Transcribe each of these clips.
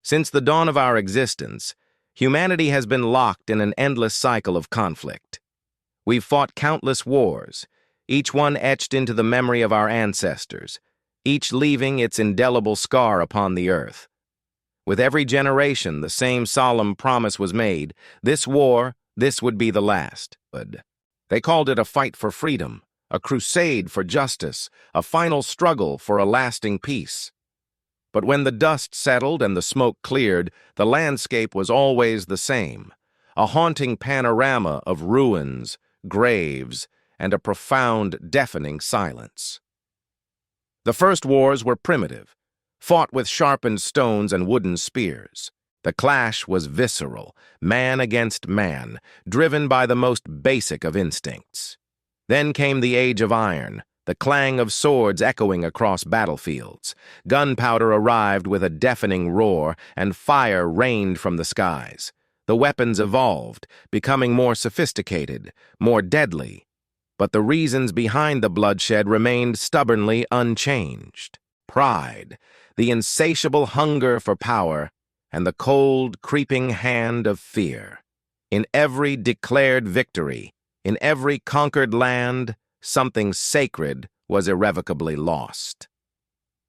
Since the dawn of our existence, humanity has been locked in an endless cycle of conflict. We've fought countless wars, each one etched into the memory of our ancestors, each leaving its indelible scar upon the earth. With every generation, the same solemn promise was made: this war, this would be the last. They called it a fight for freedom, a crusade for justice, a final struggle for a lasting peace. But when the dust settled and the smoke cleared, the landscape was always the same, a haunting panorama of ruins, graves, and a profound, deafening silence. The first wars were primitive, fought with sharpened stones and wooden spears. The clash was visceral, man against man, driven by the most basic of instincts. Then came the Age of Iron, the clang of swords echoing across battlefields. Gunpowder arrived with a deafening roar, and fire rained from the skies. The weapons evolved, becoming more sophisticated, more deadly. But the reasons behind the bloodshed remained stubbornly unchanged. Pride, the insatiable hunger for power, and the cold, creeping hand of fear. In every declared victory, in every conquered land, something sacred was irrevocably lost.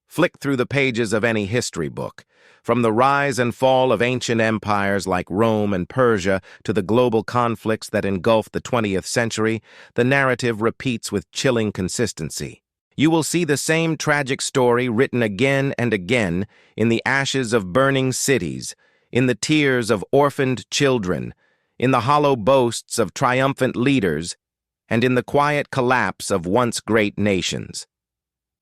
Flick through the pages of any history book, from the rise and fall of ancient empires like Rome and Persia to the global conflicts that engulfed the 20th century, the narrative repeats with chilling consistency. You will see the same tragic story written again and again in the ashes of burning cities, in the tears of orphaned children, in the hollow boasts of triumphant leaders, and in the quiet collapse of once great nations.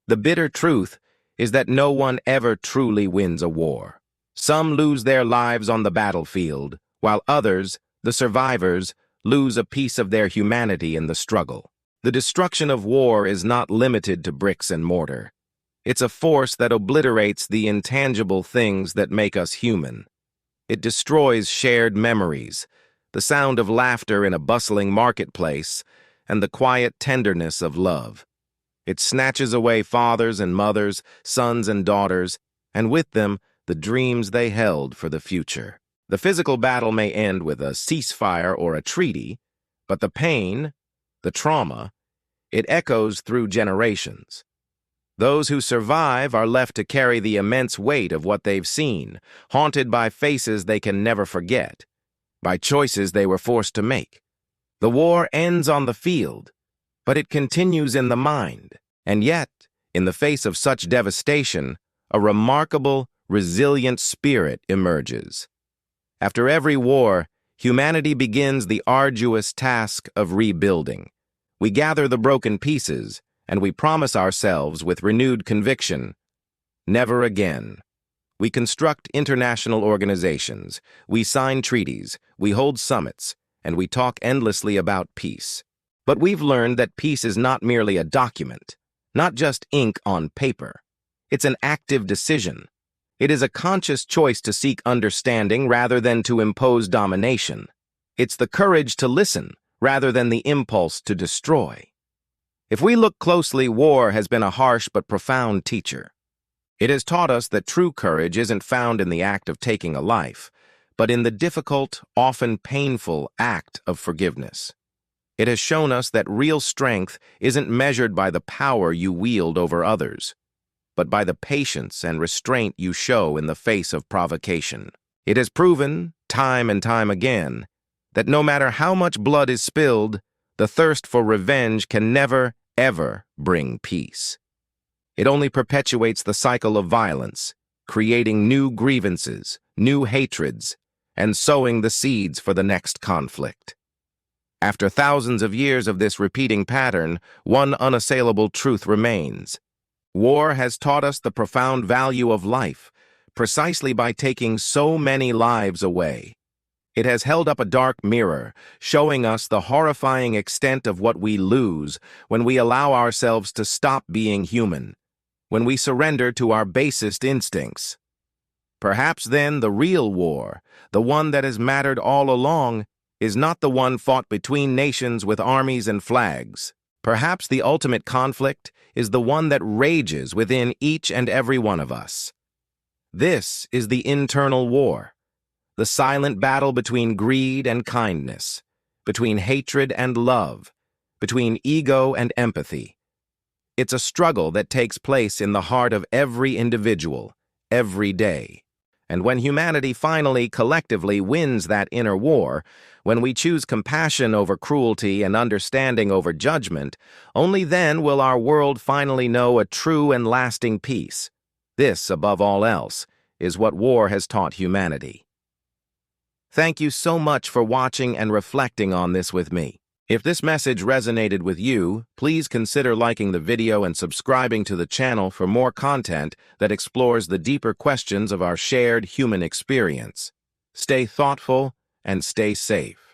The bitter truth is that no one ever truly wins a war. Some lose their lives on the battlefield, while others, the survivors, lose a piece of their humanity in the struggle. The destruction of war is not limited to bricks and mortar. It's a force that obliterates the intangible things that make us human. It destroys shared memories, the sound of laughter in a bustling marketplace, and the quiet tenderness of love. It snatches away fathers and mothers, sons and daughters, and with them, the dreams they held for the future. The physical battle may end with a ceasefire or a treaty, but the pain, the trauma, it echoes through generations. Those who survive are left to carry the immense weight of what they've seen, haunted by faces they can never forget, by choices they were forced to make. The war ends on the field, but it continues in the mind. And yet, in the face of such devastation, a remarkable, resilient spirit emerges. After every war, humanity begins the arduous task of rebuilding. We gather the broken pieces, and we promise ourselves with renewed conviction, never again. We construct international organizations, we sign treaties, we hold summits, and we talk endlessly about peace. But we've learned that peace is not merely a document, not just ink on paper. It's an active decision. It is a conscious choice to seek understanding rather than to impose domination. It's the courage to listen rather than the impulse to destroy. If we look closely, war has been a harsh but profound teacher. It has taught us that true courage isn't found in the act of taking a life, but in the difficult, often painful act of forgiveness. It has shown us that real strength isn't measured by the power you wield over others, but by the patience and restraint you show in the face of provocation. It has proven, time and time again, that no matter how much blood is spilled, the thirst for revenge can never, ever bring peace. It only perpetuates the cycle of violence, creating new grievances, new hatreds, and sowing the seeds for the next conflict. After thousands of years of this repeating pattern, one unassailable truth remains. War has taught us the profound value of life, precisely by taking so many lives away. It has held up a dark mirror, showing us the horrifying extent of what we lose when we allow ourselves to stop being human, when we surrender to our basest instincts. Perhaps then the real war, the one that has mattered all along, is not the one fought between nations with armies and flags. Perhaps the ultimate conflict is the one that rages within each and every one of us. This is the internal war, the silent battle between greed and kindness, between hatred and love, between ego and empathy. It's a struggle that takes place in the heart of every individual, every day. And when humanity finally, collectively wins that inner war, when we choose compassion over cruelty and understanding over judgment, only then will our world finally know a true and lasting peace. This, above all else, is what war has taught humanity. Thank you so much for watching and reflecting on this with me. If this message resonated with you, please consider liking the video and subscribing to the channel for more content that explores the deeper questions of our shared human experience. Stay thoughtful and stay safe.